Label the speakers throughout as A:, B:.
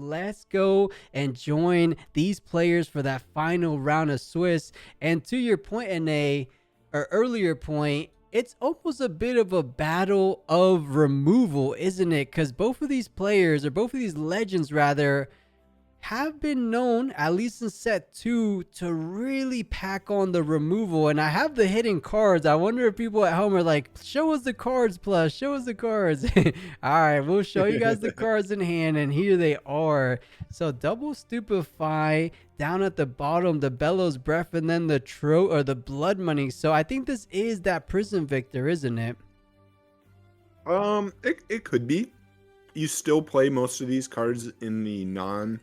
A: let's go and join these players for that final round of Swiss. And to your point, Innae, or earlier point, it's almost a bit of a battle of removal, isn't it? Because both of these players, or both of these legends rather, have been known, at least in set 2, to really pack on the removal. And I have the hidden cards. I wonder if people at home are like, show us the cards, plus show us the cards. All right, we'll show you guys the cards in hand, and here they are. So double stupefy down at the bottom, the bellows breath, and then the blood money. So I think this is that prison Victor, isn't it?
B: It could be. You still play most of these cards in the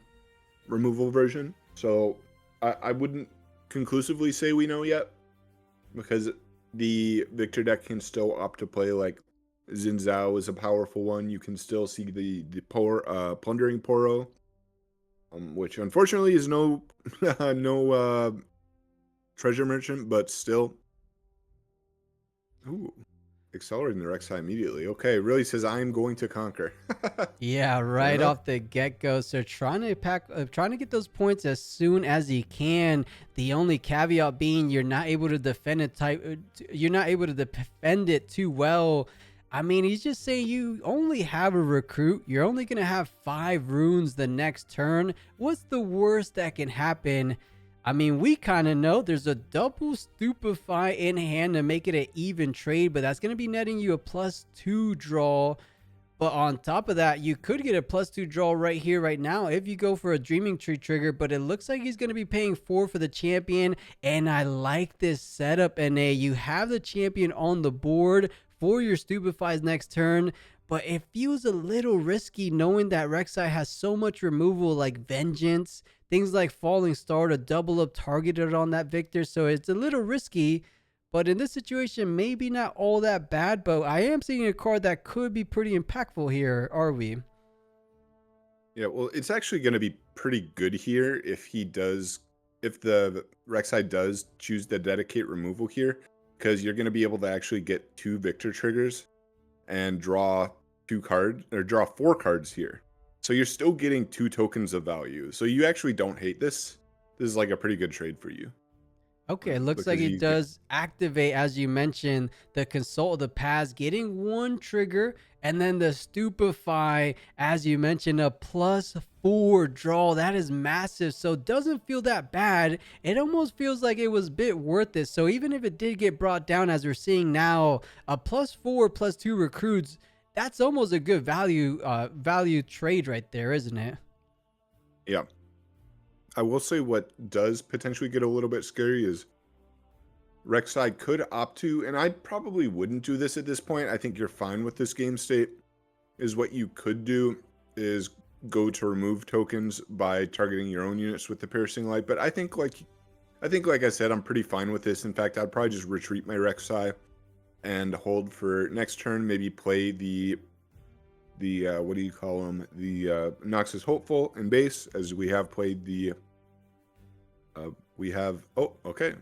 B: removal version, so I wouldn't conclusively say we know yet, because the Victor deck can still opt to play like Xin Zhao is a powerful one. You can still see the Plundering Poro, which unfortunately is no no treasure merchant, but still. Ooh, accelerating the Rek'Sai immediately. Okay, really says I am going to conquer.
A: Yeah, right off the get-go. So trying to get those points as soon as he can. The only caveat being you're not able to defend it too well. I mean, he's just saying you only have a recruit. You're only going to have 5 runes the next turn. What's the worst that can happen? I mean, we kind of know there's a double stupefy in hand to make it an even trade, but that's going to be netting you a +2 draw. But on top of that, you could get a +2 draw right here, right now, if you go for a Dreaming Tree trigger. But it looks like he's going to be paying 4 for the champion. And I like this setup, Innae. You have the champion on the board for your stupefies next turn. But it feels a little risky knowing that Rek'Sai has so much removal like Vengeance, things like Falling Star to double up targeted on that Victor. So it's a little risky. But in this situation, maybe not all that bad, but I am seeing a card that could be pretty impactful here, are we?
B: Yeah, well, it's actually going to be pretty good here if the Rek'Sai does choose to dedicate removal here, because you're going to be able to actually get 2 Victor triggers and draw 4 cards here. So you're still getting 2 tokens of value. So you actually don't hate this. This is like a pretty good trade for you.
A: Okay, it looks like it does activate, as you mentioned, the Consult of the Past, getting 1 trigger, and then the Stupefy, as you mentioned, a +4 draw. That is massive, so it doesn't feel that bad. It almost feels like it was a bit worth it. So even if it did get brought down, as we're seeing now, a +4, +2 recruits, that's almost a good value trade right there, isn't it?
B: Yeah. I will say what does potentially get a little bit scary is Rek'Sai could opt to, and I probably wouldn't do this at this point. I think you're fine with this game state. Is what you could do is go to remove tokens by targeting your own units with the Piercing Light. But I think like I said, I'm pretty fine with this. In fact, I'd probably just retreat my Rek'Sai and hold for next turn. Maybe play the what do you call them? The Noxus Hopeful in base, as we have played the. Oh, okay.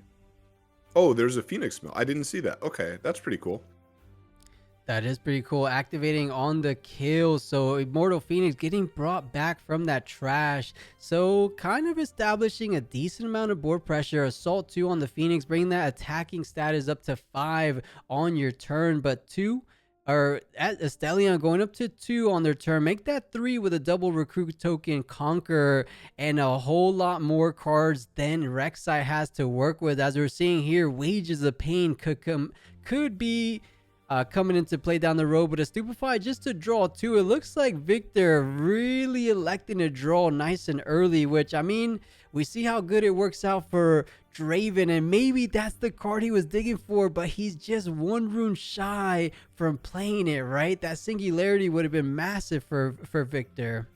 B: Oh, there's a Phoenix Mill. I didn't see that. Okay, that's pretty cool.
A: That is pretty cool. Activating on the kill. So Immortal Phoenix getting brought back from that trash. So kind of establishing a decent amount of board pressure. Assault 2 on the Phoenix, bringing that attacking status up to 5 on your turn. But 2, or at Estelion going up to 2 on their turn. Make that 3 with a double recruit token, Conqueror, and a whole lot more cards than Rek'Sai has to work with. As we're seeing here, Wages of Pain could be coming into play down the road, but a Stupefy just to draw 2. It looks like Victor really electing to draw nice and early, which, I mean, we see how good it works out for Draven, and maybe that's the card he was digging for, but he's just 1 rune shy from playing it, right? That Singularity would have been massive for Victor.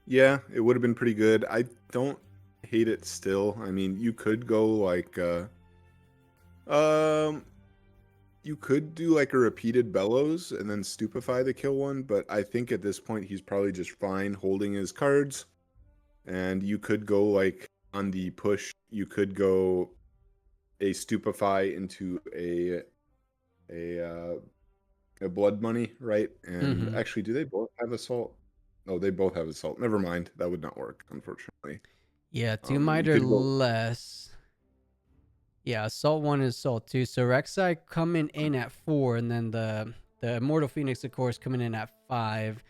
B: Yeah, it would have been pretty good. I don't hate it still. I mean, you could go like you could do like a repeated bellows and then stupefy the kill one, but I think at this point he's probably just fine holding his cards. And you could go like on the push, you could go a stupefy into a blood money, right? And actually, do they both have assault? Oh, they both have assault. Never mind. That would not work, unfortunately.
A: Yeah, 2 might
B: You
A: or
B: could go.
A: less. Yeah, assault 1 is assault 2. So Rek'Sai coming in at 4, and then the Immortal Phoenix, of course, coming in at 5.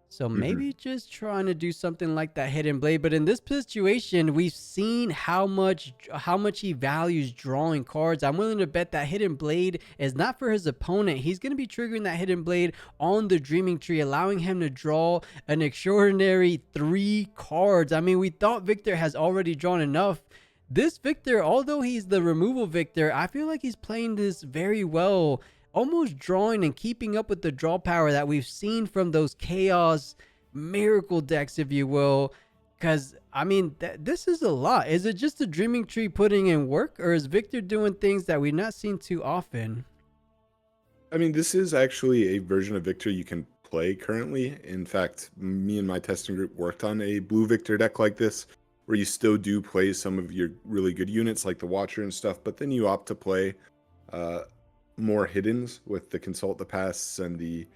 A: So
B: Mhm.
A: maybe just trying to do something like that hidden blade. But in this situation, we've seen how much he values drawing cards. I'm willing to bet that hidden blade is not for his opponent. He's going to be triggering that hidden blade on the dreaming tree, allowing him to draw an extraordinary 3 cards. I mean, we thought Viktor has already drawn enough. This Viktor, although he's the removal Viktor, I feel like he's playing this very well, almost drawing and keeping up with the draw power that we've seen from those chaos miracle decks, if you will. Because I mean, this is a lot. Is it just the dreaming tree putting in work, or is Viktor doing things that we've not seen too often?
B: I mean, this is actually a version of Victor you can play currently. In fact, me and my testing group worked on a blue Victor deck like this, where you still do play some of your really good units like the Watcher and stuff, but then you opt to play uh, more hiddens with the Consult the Pasts and the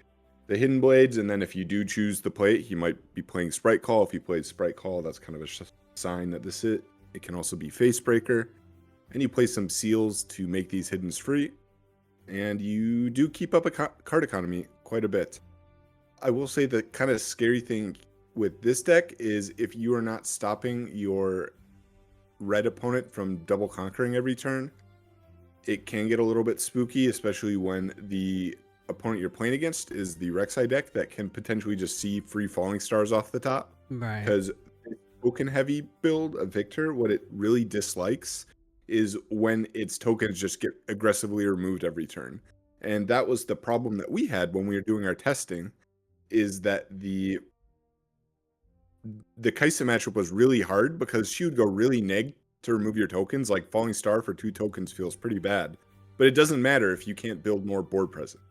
B: Hidden Blades. And then if you do choose to play it, you might be playing Sprite Call. If you played Sprite Call, that's kind of a sign that this is it. It can also be Facebreaker. And you play some seals to make these hiddens free. And you do keep up a card economy quite a bit. I will say the kind of scary thing with this deck is if you are not stopping your red opponent from double conquering every turn, it can get a little bit spooky, especially when the opponent you're playing against is the Rek'Sai deck that can potentially just see free falling stars off the top.
A: Right.
B: Because token heavy build of Victor, what it really dislikes is when its tokens just get aggressively removed every turn. And that was the problem that we had when we were doing our testing, is that the Kaisa matchup was really hard because she would go really neg to remove your tokens. Like falling star for 2 tokens feels pretty bad. But it doesn't matter if you can't build more board presence.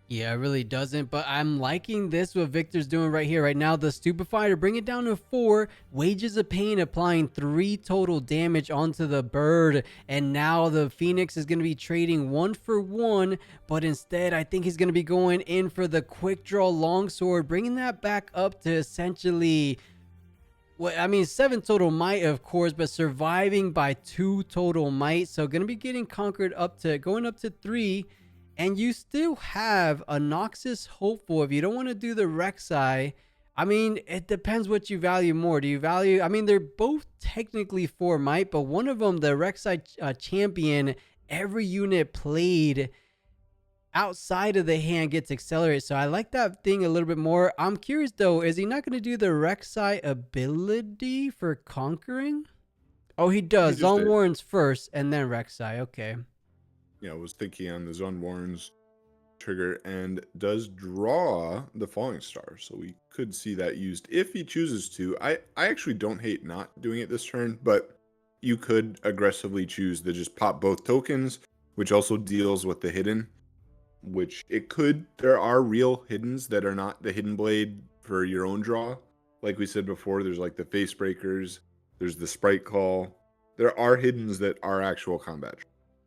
A: Yeah, it really doesn't, but I'm liking this what Victor's doing right here, right now. The Stupefier, bring it down to 4, Wages of Pain, applying 3 total damage onto the bird, and now the Phoenix is going to be trading 1 for 1, but instead I think he's going to be going in for the quick draw longsword, bringing that back up to essentially, well, I mean, 7 total might, of course, but surviving by 2 total might, so going to be getting conquered up to, going up to 3. And you still have a Noxus Hopeful if you don't want to do the Rek'Sai. I mean, it depends what you value more. Do you value, I mean, they're both technically 4 might, but one of them, the Rek'Sai champion, every unit played outside of the hand gets accelerated. So I like that thing a little bit more. I'm curious though, is he not going to do the Rek'Sai ability for conquering? Oh, he
B: He
A: does.
B: just
A: Zon
B: did.
A: Warrens first and then Rek'Sai. Okay.
B: Was thinking on the Zon Warren's trigger and does draw the Falling Star. So we could see that used if he chooses to. I actually don't hate not doing it this turn, but you could aggressively choose to just pop both tokens, which also deals with the hidden, which it could. There are real hiddens that are not the Hidden Blade for your own draw. Like we said before, there's like the Face Breakers, there's the Sprite Call. There are hiddens that are actual combat.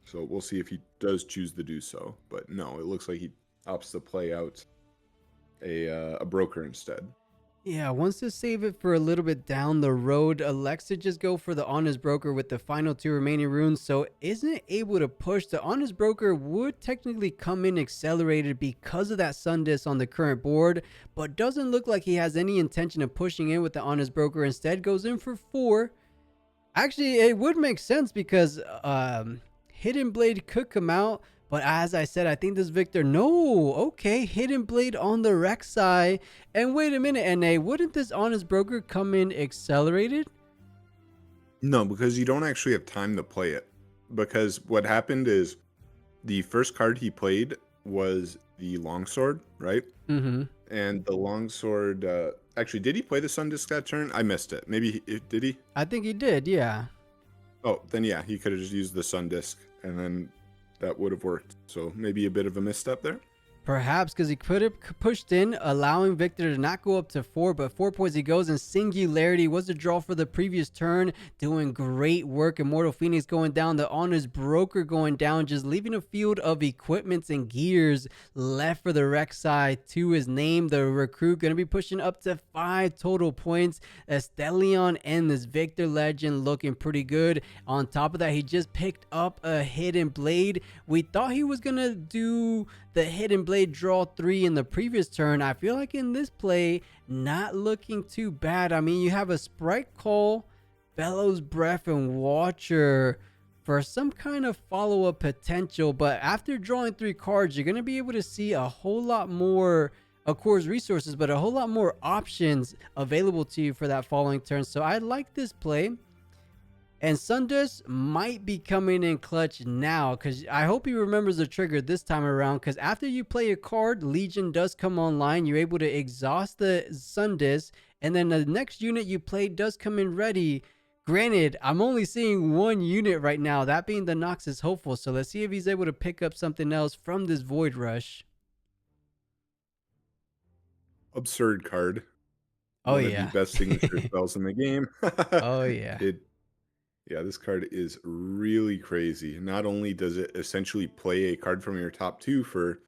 B: So we'll see if he does choose to do so. But no, it looks like he opts to play out a broker instead.
A: Yeah, wants to save it for a little bit down the road. Alexa just go for the Honest Broker with the final 2 remaining runes, so isn't able to push. The Honest Broker would technically come in accelerated because of that Sun Disc on the current board, but doesn't look like he has any intention of pushing in with the Honest Broker. Instead goes in for 4. Actually, it would make sense because Hidden Blade could come out, but as I said, I think this Viktor, no, okay, Hidden Blade on the Rek'Sai. And wait a minute, Innae, wouldn't this Honest Broker come in accelerated?
B: No, because you don't actually have time to play it. Because what happened is the first card he played was the Longsword, right?
A: Mm-hmm.
B: And the Longsword, actually, did he play the Sun Disc that turn? I missed it. Maybe, did he?
A: I think he did, yeah.
B: Oh, then yeah, he could have just used the Sun Disc, and then that would have worked. So maybe a bit of a misstep there.
A: Perhaps because he could have pushed in, allowing Viktor to not go up to 4, but 4 points he goes, and Singularity was the draw for the previous turn, doing great work. Immortal Phoenix going down, the Honest Broker going down, just leaving a field of equipments and gears left for the Rek'Sai to his name. The recruit going to be pushing up to 5 total points. Estelion and this Viktor legend looking pretty good. On top of that, he just picked up a Hidden Blade. We thought he was going to do the Hidden Blade draw 3 in the previous turn. I feel like in this play, not looking too bad. I mean, you have a Sprite Call, Bellows Breath, and Watcher for some kind of follow-up potential. But after drawing 3 cards, you're going to be able to see a whole lot more, of course, resources, but a whole lot more options available to you for that following turn. So I like this play. And Sundus might be coming in clutch now, because I hope he remembers the trigger this time around, because after you play a card, Legion does come online. You're able to exhaust the Sundus, and then the next unit you play does come in ready. Granted, I'm only seeing 1 unit right now, that being the Noxus Hopeful, so let's see if he's able to pick up something else from this Void Rush.
B: Absurd card.
A: Oh,
B: One
A: yeah.
B: of the best signature spells in the game.
A: Oh, yeah.
B: Yeah, this card is really crazy. Not only does it essentially play a card from your top 2 for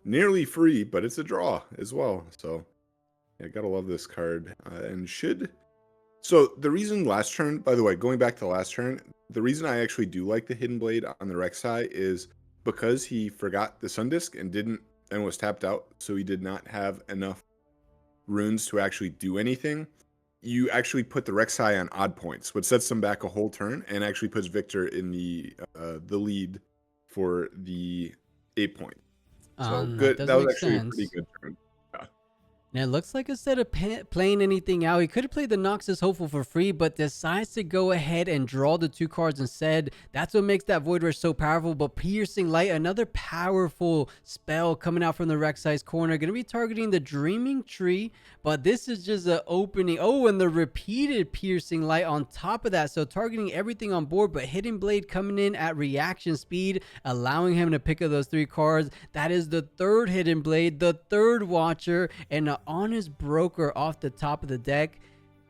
B: nearly free, but it's a draw as well. So, yeah, gotta love this card. So the reason last turn, by the way, going back to last turn, the reason I actually do like the Hidden Blade on the Rek'Sai is because he forgot the Sundisk and was tapped out, so he did not have enough runes to actually do anything. You actually put the Rek'Sai on odd points, which sets them back a whole turn and actually puts Viktor in the lead for the 8 point. So good. That was actually a pretty good turn.
A: And it looks like instead of playing anything out, he could have played the Noxus Hopeful for free, but decides to go ahead and draw the 2 cards instead. That's what makes that Void Rush so powerful. But Piercing Light, another powerful spell coming out from the Rek'Sai's corner. Going to be targeting the Dreaming Tree, but this is just an opening. Oh, and the repeated Piercing Light on top of that. So targeting everything on board, but Hidden Blade coming in at reaction speed, allowing him to pick up those 3 cards. That is the 3rd Hidden Blade, the 3rd Watcher, and an Honest Broker off the top of the deck.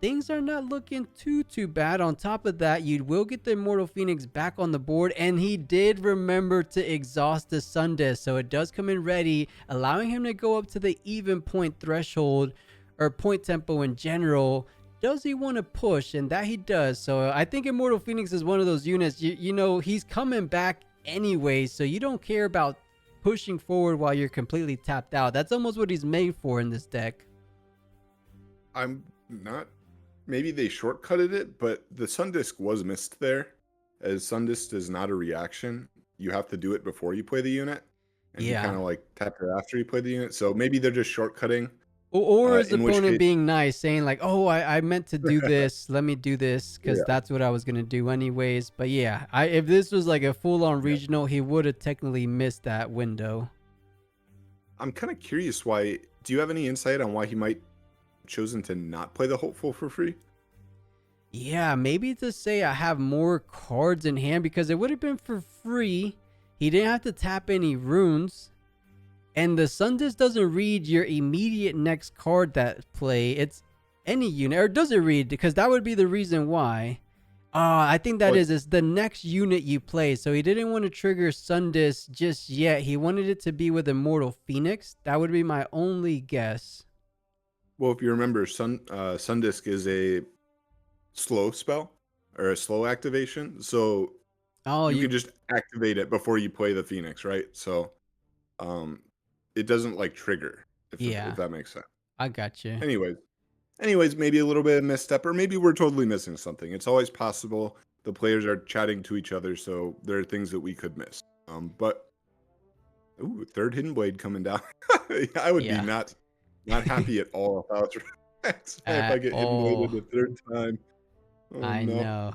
A: Things are not looking too bad. On top of that, you will get the Immortal Phoenix back on the board, and he did remember to exhaust the Sundisk, so it does come in ready, allowing him to go up to the even point threshold, or point tempo in general. Does he want to push? And that he does. So I think Immortal Phoenix is one of those units, you know, he's coming back anyway, so you don't care about pushing forward while you're completely tapped out. That's almost what he's made for in this deck.
B: I'm not. Maybe they shortcutted it, but the Sundisk was missed there. As Sundisk is not a reaction, you have to do it before you play the unit, and you kind of like tap it after you play the unit. So maybe they're just shortcutting.
A: Or his opponent being nice, saying like, oh, I meant to do this. Let me do this, because that's what I was going to do anyways. But yeah, if this was like a full-on regional, he would have technically missed that window.
B: I'm kind of curious why. Do you have any insight on why he might have chosen to not play the Hopeful for free?
A: Yeah, maybe to say I have more cards in hand, because it would have been for free. He didn't have to tap any runes. And the Sundisk doesn't read your immediate next card that play. It's any unit. Or does it read? Because that would be the reason why. I think that is the next unit you play. So he didn't want to trigger Sundisk just yet. He wanted it to be with Immortal Phoenix. That would be my only guess.
B: Well, if you remember, Sundisk is a slow spell. Or a slow activation. So you can just activate it before you play the Phoenix, right? So it doesn't like trigger, if that makes sense.
A: I got you.
B: Anyways, maybe a little bit of misstep, or maybe we're totally missing something. It's always possible. The players are chatting to each other, so there are things that we could miss. But 3rd Hidden Blade coming down. I would be not happy at all if I was if I get Hidden Bladed the 3rd time.
A: I know.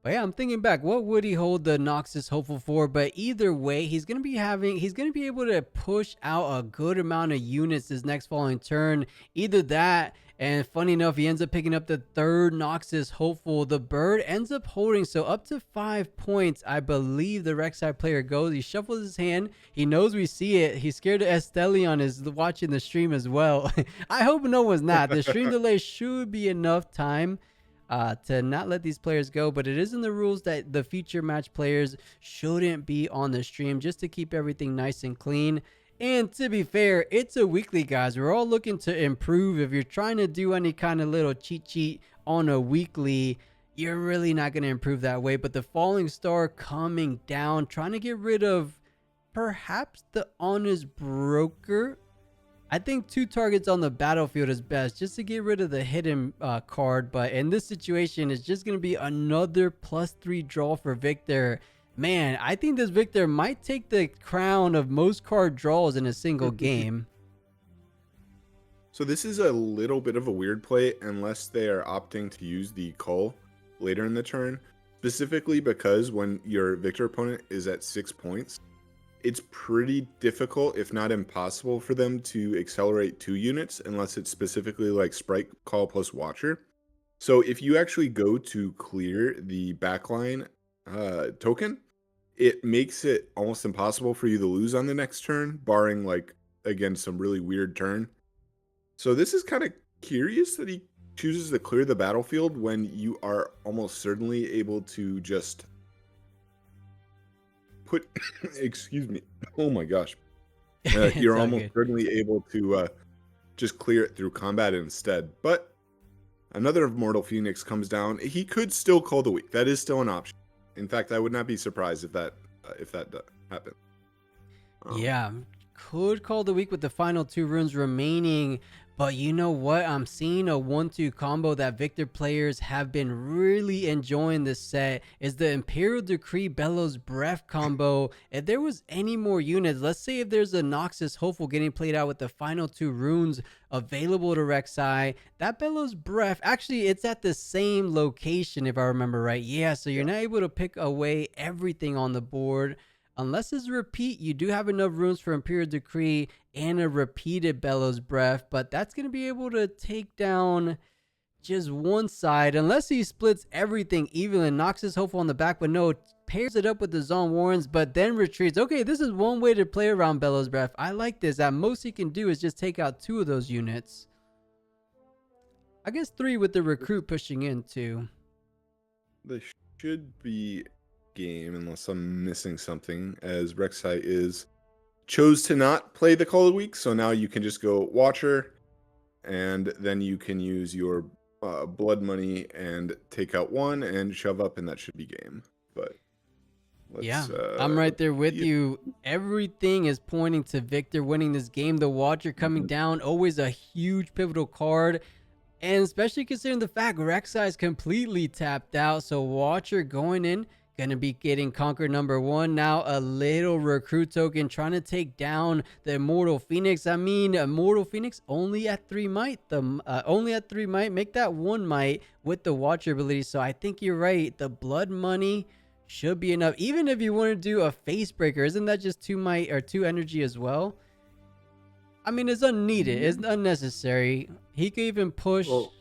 A: But yeah, I'm thinking back, what would he hold the Noxus Hopeful for? But either way, he's gonna be able to push out a good amount of units this next following turn. Either that, And funny enough, he ends up picking up the third Noxus Hopeful. The bird ends up holding, so up to 5 points, I believe the Rek'Sai player goes. He shuffles his hand. He knows we see it. He's scared Estelion is watching the stream as well. I hope no one's not. The stream delay should be enough time to not let these players go, but it is in the rules that the feature match players shouldn't be on the stream just to keep everything nice and clean. And to be fair, it's a weekly, guys. We're all looking to improve. If you're trying to do any kind of little cheat sheet on a weekly, you're really not going to improve that way. But the falling star coming down, trying to get rid of perhaps the honest broker. I think 2 targets on the battlefield is best just to get rid of the hidden card. But in this situation, it's just going to be another +3 draw for Viktor. Man, I think this Viktor might take the crown of most card draws in a single game.
B: So this is a little bit of a weird play unless they are opting to use the cull later in the turn, specifically because when your Viktor opponent is at 6 points, it's pretty difficult, if not impossible, for them to accelerate 2 units unless it's specifically like Sprite Call plus Watcher. So if you actually go to clear the backline token, it makes it almost impossible for you to lose on the next turn, barring like, again, some really weird turn. So this is kind of curious that he chooses to clear the battlefield when you are almost certainly able to just put, excuse me, oh my gosh, you're almost certainly able to just clear it through combat instead. But another Immortal Phoenix comes down. He could still call the week. That is still an option. In fact, I would not be surprised if that happened.
A: Yeah, could call the week with the final 2 runes remaining. But you know what? I'm seeing a 1-2 combo that Viktor players have been really enjoying this set is the Imperial Decree Bellows Breath combo. If there was any more units, let's say if there's a Noxus Hopeful getting played out with the final 2 runes available to Rek'Sai, that Bellows Breath, actually it's at the same location if I remember right. Yeah, so you're not able to pick away everything on the board. Unless it's a repeat, you do have enough runes for Imperial Decree and a repeated Bellows Breath, but that's going to be able to take down just one side, unless he splits everything even and knocks his Hopeful on the back, but no, pairs it up with the Zon Warrens, but then retreats. Okay, this is one way to play around Bellows Breath. I like this. At most he can do is just take out 2 of those units. I guess 3 with the recruit pushing in too.
B: They should be game unless I'm missing something, as Rek'Sai chose to not play the Call of the Week, so now you can just go Watcher and then you can use your blood money and take out 1 and shove up, and that should be game. But
A: yeah, I'm right there with you. Everything is pointing to Viktor winning this game. The Watcher coming down, always a huge pivotal card. And especially considering the fact Rek'Sai is completely tapped out, so Watcher going in, gonna be getting Conquer number 1. Now a little recruit token trying to take down the Immortal Phoenix. I mean, Immortal Phoenix only at 3 might. Only at 3 might. Make that 1 might with the Watcher ability. So I think you're right. The blood money should be enough. Even if you want to do a Face Breaker, isn't that just 2 might or 2 energy as well? I mean, it's unneeded. It's unnecessary. He could even push.
B: Well,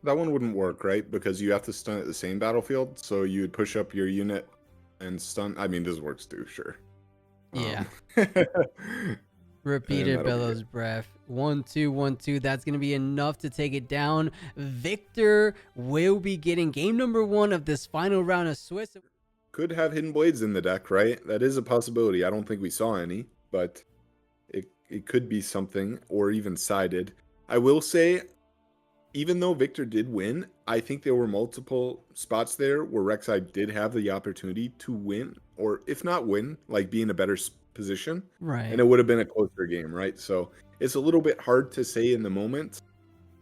B: that one wouldn't work, right? Because you have to stun at the same battlefield. So you would push up your unit and stun. I mean, this works too, sure.
A: Yeah. Repeated Bellows Breath. 1-2, 1-2. That's going to be enough to take it down. Viktor will be getting game number 1 of this final round of Swiss.
B: Could have Hidden Blades in the deck, right? That is a possibility. I don't think we saw any, but it could be something, or even sided. I will say, even though Viktor did win, I think there were multiple spots there where Rek'Sai did have the opportunity to win, or if not win, like be in a better position.
A: Right.
B: And it would have been a closer game, right? So it's a little bit hard to say in the moment,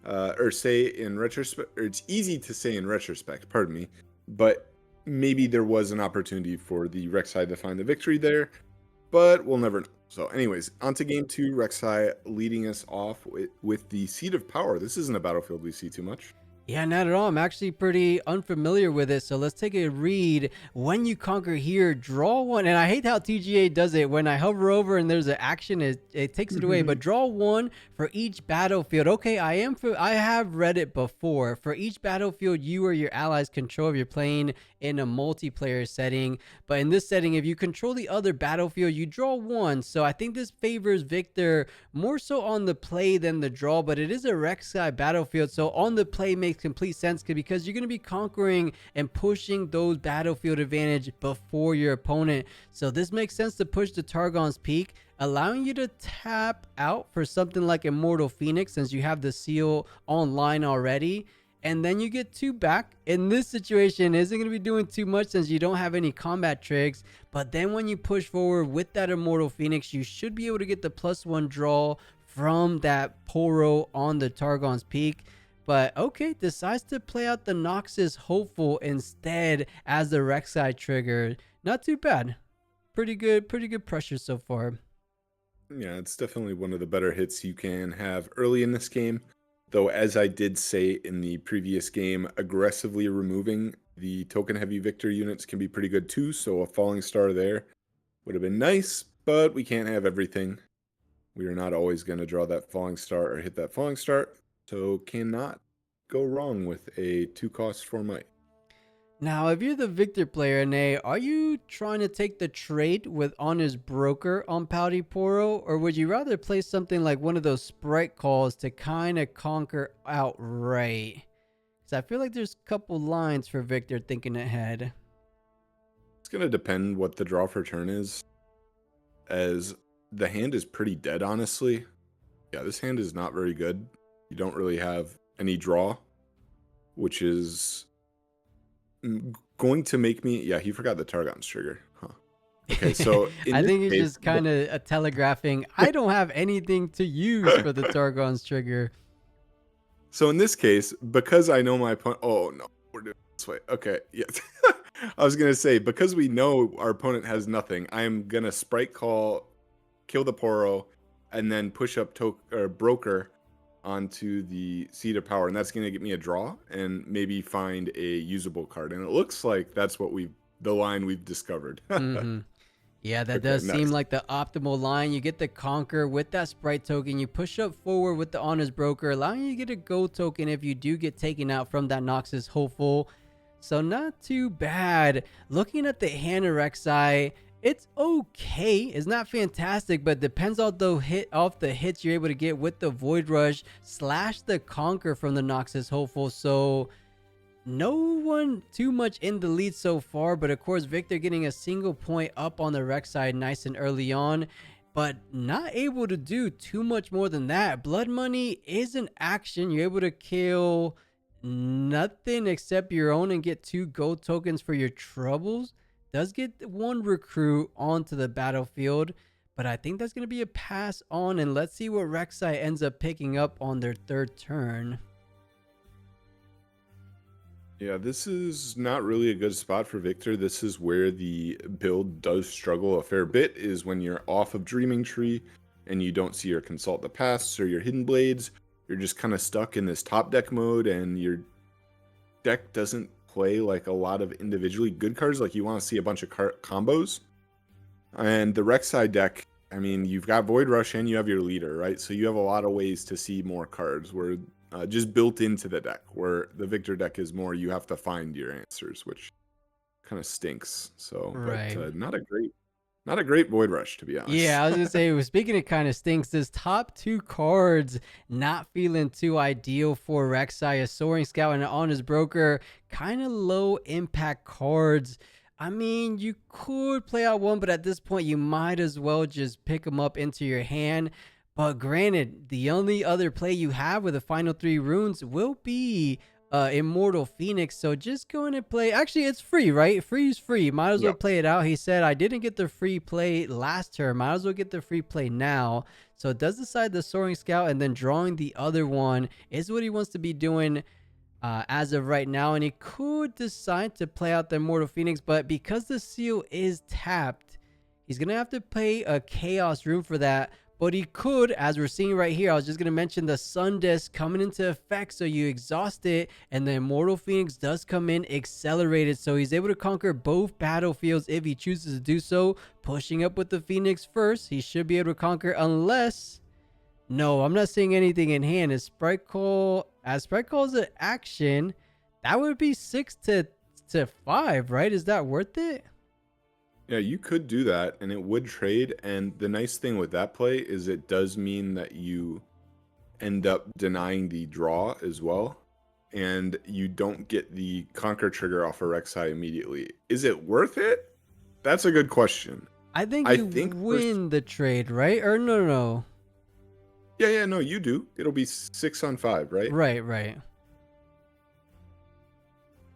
B: or say in retrospect, or it's easy to say in retrospect, pardon me, but maybe there was an opportunity for the Rek'Sai to find the victory there, but we'll never know. So anyways, on to game 2, Rek'Sai leading us off with the Seat of Power. This isn't a battlefield we see too much.
A: Yeah, not at all. I'm actually pretty unfamiliar with it. So let's take a read. When you conquer here, draw one. And I hate how TGA does it. When I hover over and there's an action, it takes it away. But draw one for each battlefield. Okay, I have read it before. For each battlefield you or your allies control if you're playing in a multiplayer setting. But in this setting, if you control the other battlefield, you draw one. So I think this favors Viktor more so on the play than the draw, but it is a Rek'Sai battlefield, so on the play makes complete sense because you're going to be conquering and pushing those battlefield advantage before your opponent. So this makes sense to push the Targon's Peak, allowing you to tap out for something like Immortal Phoenix since you have the seal online already. And then you get 2 back. In this situation, isn't going to be doing too much since you don't have any combat tricks. But then when you push forward with that Immortal Phoenix, you should be able to get the +1 draw from that Poro on the Targon's Peak. But okay, decides to play out the Noxus Hopeful instead as the Rek'Sai trigger. Not too bad. Pretty good pressure so far.
B: Yeah, it's definitely one of the better hits you can have early in this game. Though, as I did say in the previous game, aggressively removing the token heavy Viktor units can be pretty good too. So a falling star there would have been nice, but we can't have everything. We are not always going to draw that falling star or hit that falling star. So cannot go wrong with a 2-cost for might.
A: Now, if you're the Viktor player, Innae, are you trying to take the trade with Honest Broker on Pouty Poro, or would you rather play something like one of those Sprite calls to kind of conquer outright? Because I feel like there's a couple lines for Viktor thinking ahead.
B: It's going to depend what the draw for turn is, as the hand is pretty dead, honestly. Yeah, this hand is not very good. You don't really have any draw, which is going to make me... Yeah, he forgot the Targon's trigger. Huh. Okay, so...
A: I think he's just kind of telegraphing, I don't have anything to use for the Targon's trigger.
B: So in this case, because I know my opponent... Oh, no, we're doing it this way. Okay, yes. I was going to say, because we know our opponent has nothing, I'm going to Sprite Call, kill the Poro, and then push up Broker onto the Seat of Power, and that's going to get me a draw and maybe find a usable card. And it looks like that's what the line we've discovered.
A: Yeah, that does seem like the optimal line. You get the Conquer with that Sprite token. You push up forward with the Honest Broker, allowing you to get a gold token if you do get taken out from that Noxus Hopeful. So not too bad. Looking at the hand of Rek'Sai, it's okay. It's not fantastic, but depends on the hits you're able to get with the Void Rush / the Conquer from the Noxus Hopeful. So no one too much in the lead so far, but of course Viktor getting a single point up on the Rek'Sai nice and early on, but not able to do too much more than that. Blood Money is an action. You're able to kill nothing except your own and get 2 gold tokens for your troubles. Does get 1 recruit onto the battlefield, but I think that's going to be a pass on, and let's see what Rek'Sai ends up picking up on their 3rd turn.
B: Yeah, this is not really a good spot for Viktor. This is where the build does struggle a fair bit, is when you're off of Dreaming Tree and you don't see your Consult the Pasts or your Hidden Blades. You're just kind of stuck in this top deck mode, and your deck doesn't play like a lot of individually good cards. Like, you want to see a bunch of combos. And the Rek'Sai deck, I mean, you've got Void Rush and you have your leader, right? So you have a lot of ways to see more cards, where just built into the deck, where the Viktor deck is more you have to find your answers, which kind of stinks. So, right. But not a great Void Rush, to be honest.
A: Yeah, I was gonna say, speaking of kind of stinks, this top 2 cards not feeling too ideal for Rek'Sai. A Soaring Scout and an Honest Broker, kind of low impact cards. I mean, you could play out one, but at this point you might as well just pick them up into your hand. But granted, the only other play you have with the final 3 runes will be Immortal Phoenix. So just go in and play. Actually, it's free, right? Free is free. Might as well play it out. He said, I didn't get the free play last turn. Might as well get the free play now. So it does decide the Soaring Scout, and then drawing the other one is what he wants to be doing as of right now. And he could decide to play out the Immortal Phoenix, but because the seal is tapped, he's going to have to pay a Chaos Rune for that. but he could, as we're seeing right here, I was just going to mention the Sun Disc coming into effect, so you exhaust it, and the Immortal Phoenix does come in accelerated, so he's able to conquer both battlefields if he chooses to do so. Pushing up with the Phoenix first, he should be able to conquer, unless... No, I'm not seeing anything in hand. As Sprite Call is an action, that would be 6 to 5, right? Is that worth it?
B: Yeah, you could do that, and it would trade. And the nice thing with that play is it does mean that you end up denying the draw as well, and you don't get the conquer trigger off a Rek'Sai immediately. Is it worth it? That's a good question.
A: I think win the trade, right? Or no.
B: Yeah, no, you do. It'll be 6 on 5, right?
A: Right.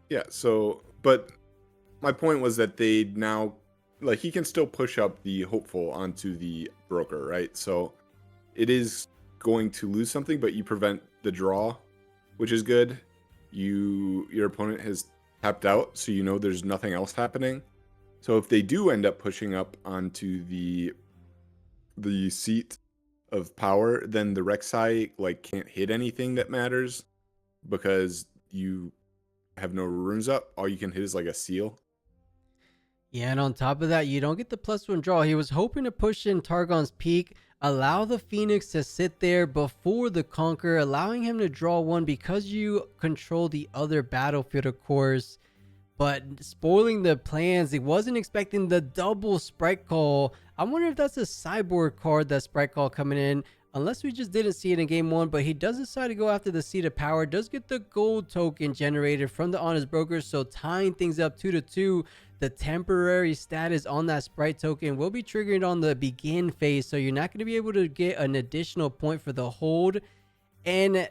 B: Yeah, so, but my point was that they now, like, he can still push up the hopeful onto the broker, right? So it is going to lose something, but you prevent the draw, which is good. Your opponent has tapped out, so you know there's nothing else happening. So if they do end up pushing up onto the seat of power, then the Rek'Sai like can't hit anything that matters because you have no runes up. All you can hit is like a seal.
A: Yeah, and on top of that, you don't get the +1 draw. He was hoping to push in Targon's Peak, allow the Phoenix to sit there before the Conquer, allowing him to draw one because you control the other battlefield, of course. But spoiling the plans, he wasn't expecting the double Sprite Call. I wonder if that's a Cyborg card, that Sprite Call coming in. Unless we just didn't see it in game 1, but he does decide to go after the Seat of Power. Does get the gold token generated from the Honest Broker, so tying things up 2-2. The temporary status on that Sprite token will be triggered on the begin phase, so you're not going to be able to get an additional point for the hold. And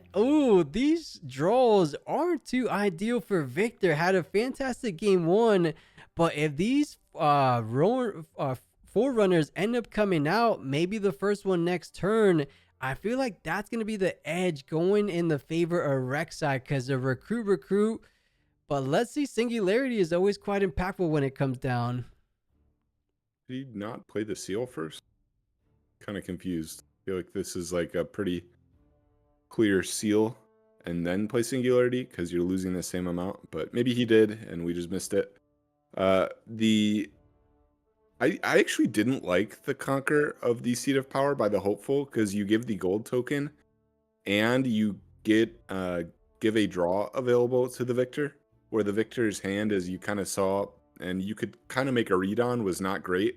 A: these draws aren't too ideal for Viktor. Had a fantastic game 1, but if these Forerunners end up coming out, maybe the first one next turn, I feel like that's going to be the edge going in the favor of Rek'Sai, because the recruit. But let's see, Singularity is always quite impactful when it comes down.
B: Did he not play the seal first? Kind of confused. I feel like this is like a pretty clear seal and then play Singularity because you're losing the same amount. But maybe he did and we just missed it. I actually didn't like the conquer of the Seat of Power by the Hopeful, because you give the gold token and you get give a draw available to the Victor, where the Victor's hand, as you kind of saw and you could kind of make a read on, was not great,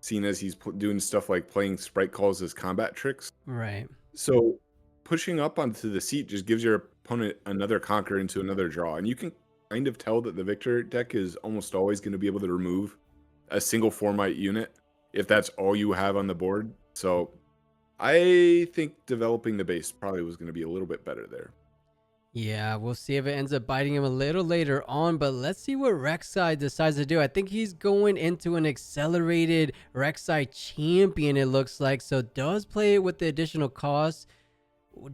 B: seeing as he's doing stuff like playing Sprite Calls as combat tricks.
A: Right.
B: So pushing up onto the seat just gives your opponent another conquer into another draw, and you can kind of tell that the Victor deck is almost always going to be able to remove a single Formite unit if that's all you have on the board. So I think developing the base probably was going to be a little bit better there.
A: Yeah, we'll see if it ends up biting him a little later on, but let's see what Rek'Sai decides to do. I think he's going into an accelerated Rek'Sai champion, it looks like, so does play it with the additional cost.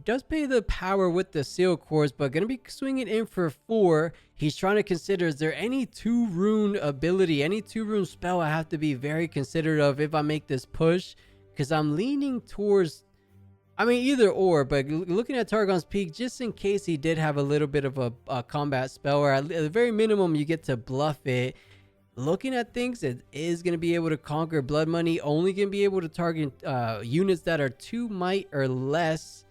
A: Does pay the power with the seal cores, but gonna be swinging in for 4. He's trying to consider, is there any 2-rune ability, any 2-rune spell I have to be very considerate of if I make this push? Because I'm leaning towards, I mean, either or, but looking at Targon's Peak, just in case he did have a little bit of a combat spell, or at the very minimum you get to bluff it. Looking at things, it is going to be able to conquer Blood Money, only going to be able to target units that are 2 might or less.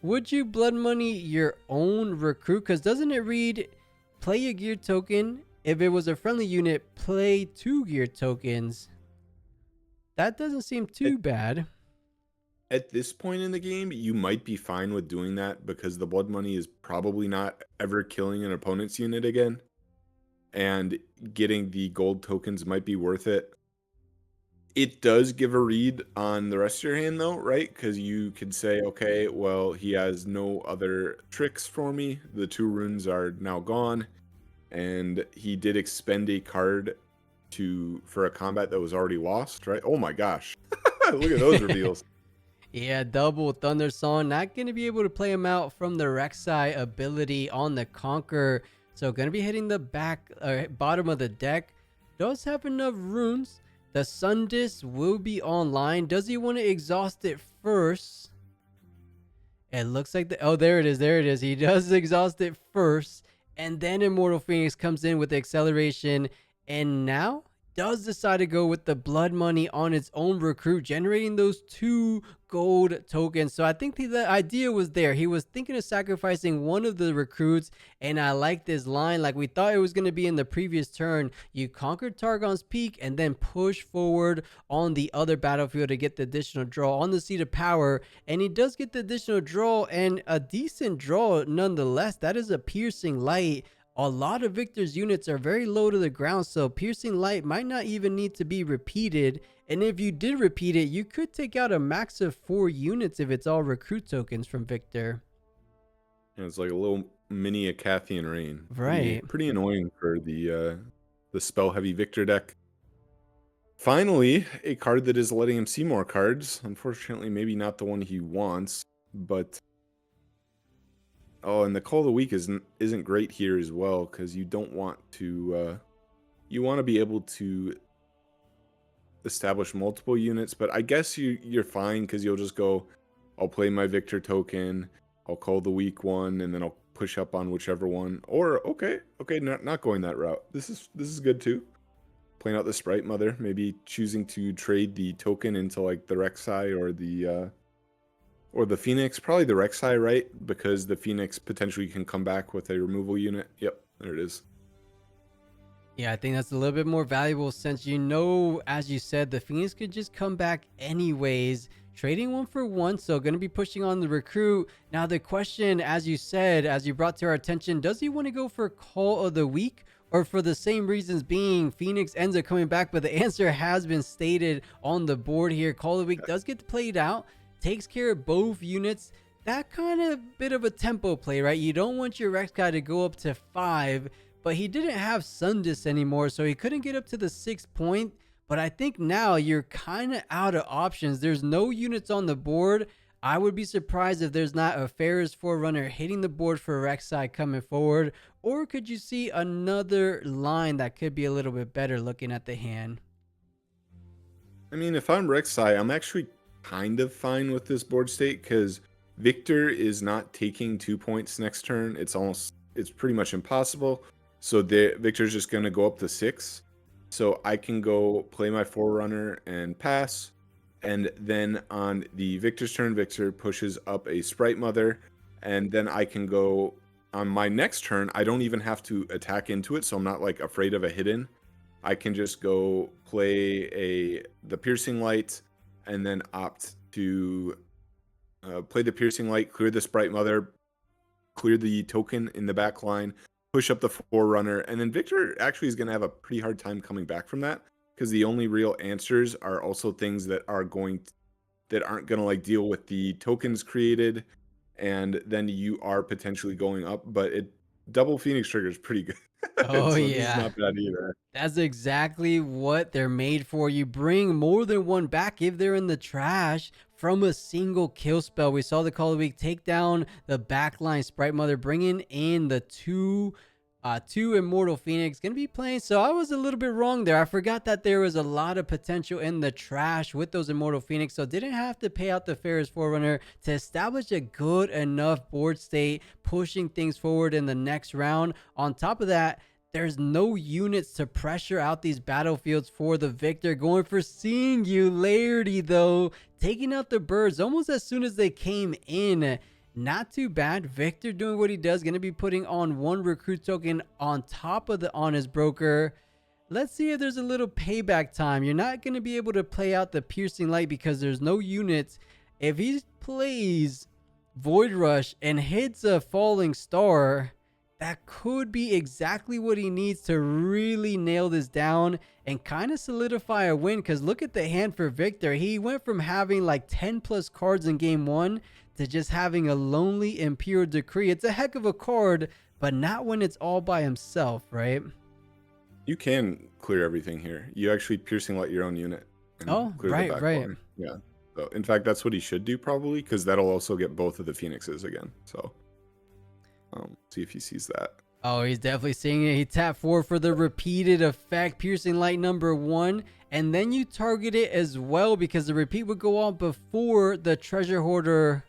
A: Would you Blood Money your own recruit? Because doesn't it read, play a gear token. If it was a friendly unit, play 2 gear tokens. That doesn't seem too bad.
B: At this point in the game, you might be fine with doing that because the Blood Money is probably not ever killing an opponent's unit again. And getting the gold tokens might be worth it. It does give a read on the rest of your hand, though, right? Because you could say, okay, well, he has no other tricks for me. The 2 runes are now gone. And he did expend a card for a combat that was already lost, right? Oh my gosh. Look at those reveals.
A: Yeah, double Thunder Song. Not going to be able to play him out from the Rek'Sai ability on the Conquer. So going to be hitting the bottom of the deck. Does have enough runes. The Sun Disc will be online. Does he want to exhaust it first? It looks like oh, there it is. There it is. He does exhaust it first. And then Immortal Phoenix comes in with the acceleration. And now does decide to go with the blood money on its own recruit, generating those 2 gold tokens. So I think the idea was there. He was thinking of sacrificing one of the recruits, and I like this line like we thought it was going to be in the previous turn. You conquered Targon's Peak and then push forward on the other battlefield to get the additional draw on the Seat of Power, and he does get the additional draw, and a decent draw nonetheless. That is a Piercing Light. A lot of Viktor's units are very low to the ground, so Piercing Light might not even need to be repeated. And if you did repeat it, you could take out a max of 4 units if it's all recruit tokens from Viktor.
B: And it's like a little mini Acathian Rain.
A: Right.
B: Pretty annoying for the spell heavy Viktor deck. Finally, a card that is letting him see more cards. Unfortunately, maybe not the one he wants, but oh, and the Call of the Week isn't great here as well, because you don't want to you want to be able to establish multiple units, but I guess you're fine, because you'll just go, I'll play my Viktor token, I'll call the weak one, and then I'll push up on whichever one. Or okay, not going that route. This is good too. Playing out the Sprite Mother, maybe choosing to trade the token into like the Rek'Sai or the Phoenix. Probably the Rek'Sai, right? Because the Phoenix potentially can come back with a removal unit. Yep, there it is.
A: Yeah, I think that's a little bit more valuable since, as you said, the Phoenix could just come back anyways. Trading 1 for 1, so going to be pushing on the recruit. Now the question, as you said, as you brought to our attention, does he want to go for Call of the Week? Or for the same reasons being, Phoenix ends up coming back, but the answer has been stated on the board here. Call of the Week does get played out, takes care of both units. That kind of bit of a tempo play, right? You don't want your Rek'Sai to go up to 5, but he didn't have Sun Disc anymore, so he couldn't get up to the 6 point. But I think now you're kind of out of options. There's no units on the board. I would be surprised if there's not a Pharaoh's Forerunner hitting the board for Rek'Sai coming forward. Or could you see another line that could be a little bit better looking at the hand?
B: I mean, if I'm Rek'Sai, I'm actually kind of fine with this board state, because Viktor is not taking 2 points next turn. It's pretty much impossible. So Viktor's just going to go up to 6. So I can go play my Forerunner and pass. And then on the Viktor's turn, Viktor pushes up a Sprite Mother. And then I can go on my next turn. I don't even have to attack into it, so I'm not like afraid of a hidden. I can just go play the Piercing Light, and then opt to play the Piercing Light, clear the Sprite Mother, clear the token in the back line, push up the Forerunner, and then Viktor actually is going to have a pretty hard time coming back from that, because the only real answers are also things that aren't going to like deal with the tokens created, and then you are potentially going up. But double Phoenix trigger is pretty good.
A: Oh,
B: so
A: yeah.
B: This is not bad either.
A: That's exactly what they're made for. You bring more than one back if they're in the trash from a single kill spell. We saw the Call of the Week take down the backline Sprite Mother, bringing in the two Immortal Phoenix. Gonna be playing, so I was a little bit wrong there. I forgot that there was a lot of potential in the trash with those Immortal Phoenix, so didn't have to pay out the Pharaoh's Forerunner to establish a good enough board state, pushing things forward in the next round. On top of that, there's no units to pressure out these battlefields for the Viktor. Going for Singularity though, taking out the birds almost as soon as they came in. Not too bad. Viktor doing what he does, going to be putting on 1 recruit token on top of on his broker. Let's see if there's a little payback time. You're not going to be able to play out the Piercing Light because there's no units. If he plays Void Rush and hits a Falling Star, that could be exactly what he needs to really nail this down and kind of solidify a win. Because look at the hand for Viktor. He went from having like 10 plus cards in game 1 to just having a Lonely Imperial Decree. It's a heck of a card, but not when it's all by himself, right?
B: You can clear everything here. You actually Piercing Light your own unit.
A: And clear the back line.
B: Yeah. So in fact, that's what he should do probably, because that'll also get both of the Phoenixes again. So see if he sees that.
A: Oh, he's definitely seeing it. He tapped 4 for the repeated effect, piercing light number 1. And then you target it as well because the repeat would go on before the treasure hoarder.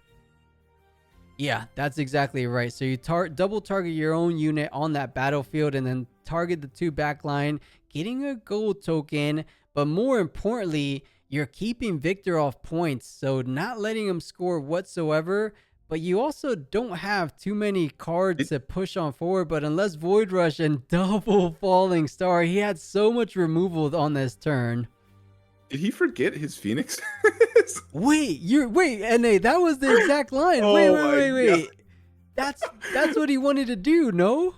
A: Yeah, that's exactly right. So you double target your own unit on that battlefield and then target the 2 backline, getting a gold token. But more importantly, you're keeping Victor off points, so not letting him score whatsoever. But you also don't have too many cards
B: Did,
A: to push on forward. But unless Void Rush and double Falling Star, he had so much removal on this turn.
B: did he forget his Phoenix?
A: Wait, Innae, that was the exact line. Wait,
B: Oh
A: wait,
B: my
A: wait,
B: god.
A: wait. That's what he wanted to do, no?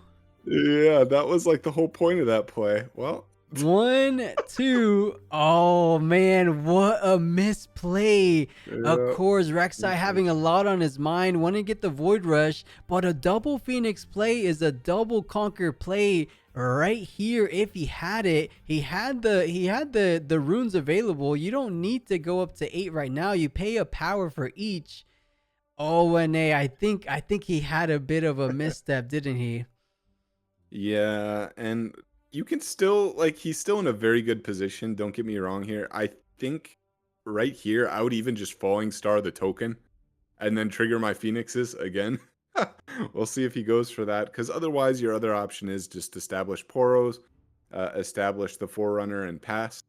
B: Yeah, that was like the whole point of that play. Well,
A: 1, 2. Oh man, what a misplay. Of
B: yeah.
A: course, Rek'Sai having a lot on his mind, wanting to get the Void Rush, but a double Phoenix play is a double Conquer play right here. If he had it, he had the runes available. You don't need to go up to 8 right now. You pay a power for each. Oh, and I think he had a bit of a misstep, didn't he?
B: Yeah, and you can still like he's still in a very good position. Don't get me wrong here. I think right here I would even just falling star the token and then trigger my phoenixes again. We'll see if he goes for that because otherwise your other option is just establish poros, establish the forerunner and pass.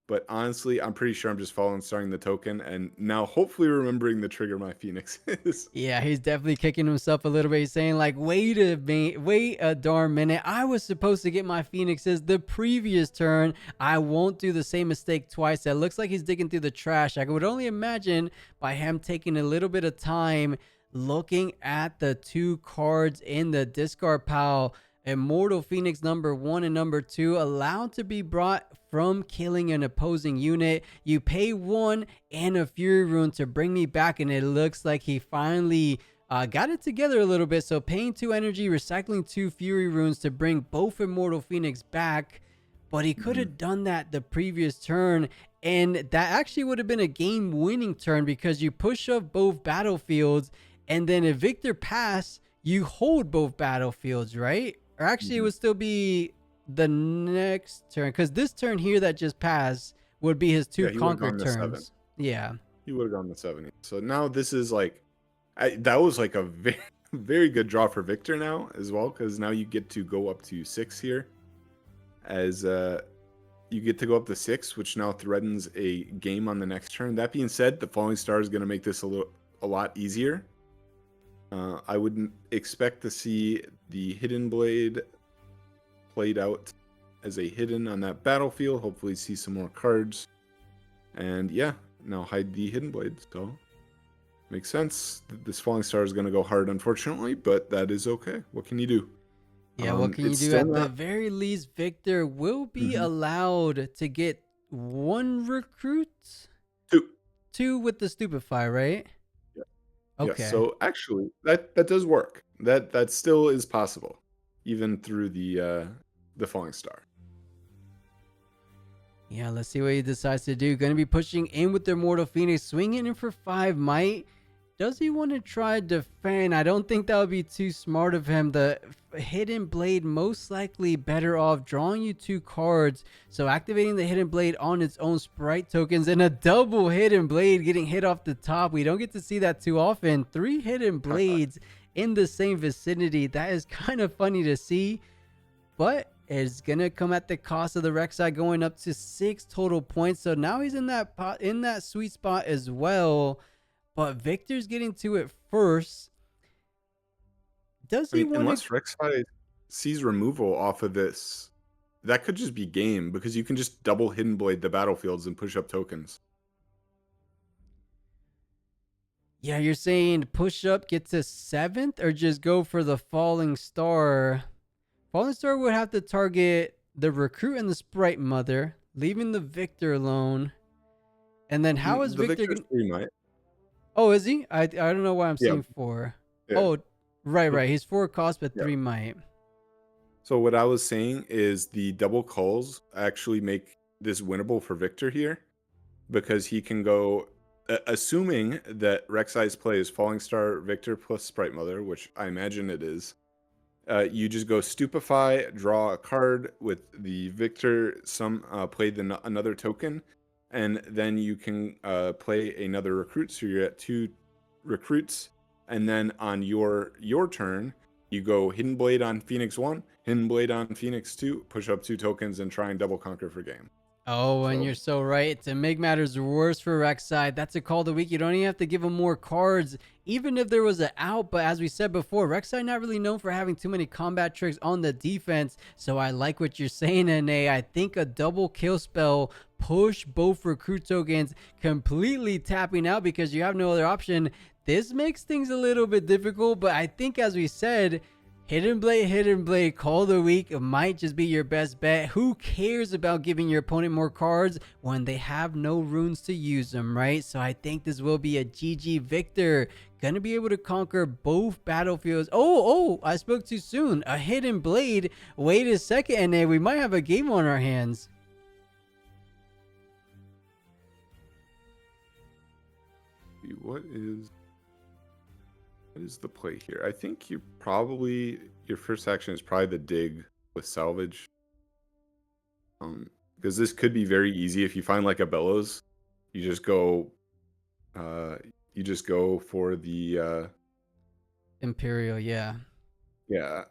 B: But honestly, I'm pretty sure I'm just falling starting the token and now hopefully remembering to trigger my phoenixes.
A: Yeah, he's definitely kicking himself a little bit. He's saying like, wait a darn minute. I was supposed to get my phoenixes the previous turn. I won't do the same mistake twice. It looks like he's digging through the trash. I would only imagine by him taking a little bit of time looking at the 2 cards in the discard pile. Immortal Phoenix number 1 and number 2 allowed to be brought from killing an opposing unit. You pay 1 and a Fury Rune to bring me back, and it looks like he finally got it together a little bit. So paying 2 energy, recycling 2 Fury Runes to bring both Immortal Phoenix back. But he could have done that the previous turn, and that actually would have been a game-winning turn because you push up both battlefields, and then if Victor pass, you hold both battlefields, right? Or actually, it would still be the next turn because this turn here that just passed would be his 2
B: Yeah, he would have
A: conquer
B: gone to 7.
A: turns. Yeah.
B: He would have gone to 70. So now this is like, that was like a very, very good draw for Victor now as well, because now you get to go up to 6 here. As you get to go up to 6, which now threatens a game on the next turn. That being said, the Falling Star is going to make this a lot easier. I wouldn't expect to see the Hidden Blade played out as a hidden on that battlefield. Hopefully see some more cards. And yeah, now hide the Hidden Blade. So makes sense. This Falling Star is going to go hard, unfortunately, but that is okay. What can you do?
A: Yeah, what can you do? At the very least, Victor will be allowed to get 1 recruit.
B: 2.
A: 2 with the Stupefy, right? Okay.
B: Yeah, so actually, that does work. That still is possible, even through the Falling Star.
A: Yeah, let's see what he decides to do. Going to be pushing in with the Immortal Phoenix, swinging in for 5 might. Does he want to try defend? I don't think that would be too smart of him. The Hidden Blade most likely better off drawing you 2 cards. So activating the Hidden Blade on its own sprite tokens and a double Hidden Blade getting hit off the top. We don't get to see that too often. 3 Hidden Blades in the same vicinity. That is kind of funny to see. But it's going to come at the cost of the Rek'Sai going up to 6 total points. So now he's in that sweet spot as well. But Victor's getting to it first. Does he want
B: unless
A: to...
B: Rek'Sai sees removal off of this, that could just be game because you can just double Hidden Blade the battlefields and push up tokens.
A: Yeah, you're saying push up, get to 7th, or just go for the Falling Star? Falling Star would have to target the Recruit and the Sprite Mother, leaving the Victor alone. And then how is
B: the
A: Victor...
B: Victor's 3 might.
A: Oh, is he? I don't know why I'm seeing 4.
B: Yeah.
A: Oh, right. He's 4 cost, but 3 might.
B: So what I was saying is the double calls actually make this winnable for Victor here because he can go, assuming that Rek'Sai's play is Falling Star Victor plus Sprite Mother, which I imagine it is. You just go Stupefy, draw a card with the Victor, play another token, and then you can play another recruit. So you're at 2 recruits, and then on your turn, you go Hidden Blade on Phoenix 1, Hidden Blade on Phoenix 2, push up 2 tokens, and try and double conquer for game.
A: Oh, and
B: So
A: you're so right. To make matters worse for Rek'Sai, that's a call of the week. You don't even have to give him more cards, even if there was an out. But as we said before, Rek'Sai not really known for having too many combat tricks on the defense. So I like what you're saying, Innae. I think a double kill spell, push both recruit tokens, completely tapping out because you have no other option. This makes things a little bit difficult, but I think as we said, Hidden Blade, call of the week might just be your best bet. Who cares about giving your opponent more cards when they have no runes to use them, right? So I think this will be a GG Victor. Gonna be able to conquer both battlefields. Oh, I spoke too soon. A Hidden Blade. Wait a second, and then we might have a game on our hands.
B: what is the play here? I think your first action is probably the dig with salvage. Because this could be very easy if you find like a bellows, you just go for the
A: Imperial, yeah.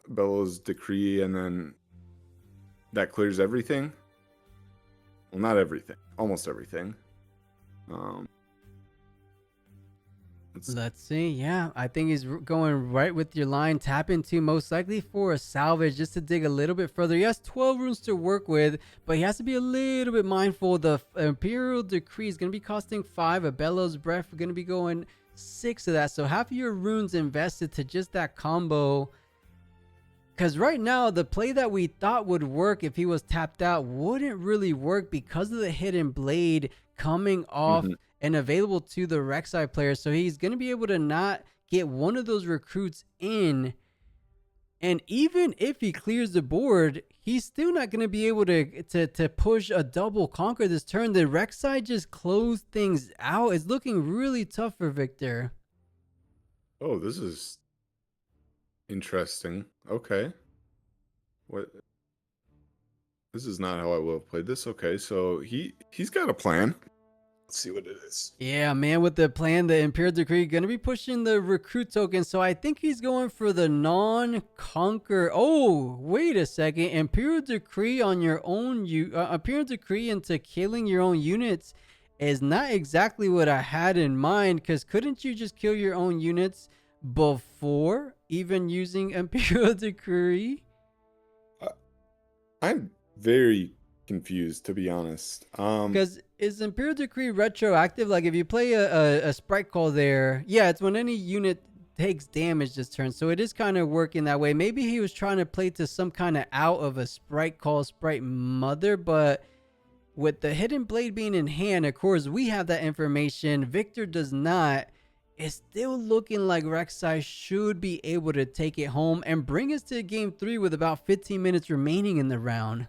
B: bellows decree, and then that clears everything. Well, not everything, almost everything.
A: Let's see. Yeah, I think he's going right with your line. Tap into most likely for a salvage just to dig a little bit further. He has 12 runes to work with, but he has to be a little bit mindful. The Imperial Decree is going to be costing 5. A Bellows Breath is going to be going 6 of that. So half of your runes invested to just that combo. Because right now, the play that we thought would work if he was tapped out wouldn't really work because of the Hidden Blade coming off and available to the Rek'Sai player. So he's going to be able to not get one of those recruits in. And even if he clears the board, he's still not going to be able to push a double conquer this turn. The Rek'Sai just closed things out. It's looking really tough for Viktor.
B: Oh, this is interesting. Okay. What? This is not how I would have played this. Okay, so he's got a plan. Let's see what it is.
A: Yeah, man, with the plan, the Imperial Decree going to be pushing the recruit token. So I think he's going for the non-conquer. Oh, wait a second. Imperial Decree on your own. Imperial Decree into killing your own units is not exactly what I had in mind. Because couldn't you just kill your own units before even using Imperial Decree?
B: I'm very confused, to be honest.
A: Because is Imperial Decree retroactive? Like if you play a sprite call there, yeah, it's when any unit takes damage this turn. So it is kind of working that way. Maybe he was trying to play to some kind of out of a sprite call, sprite mother, but with the Hidden Blade being in hand, of course, we have that information. Viktor does not. It's still looking like Rek'Sai should be able to take it home and bring us to game 3 with about 15 minutes remaining in the round.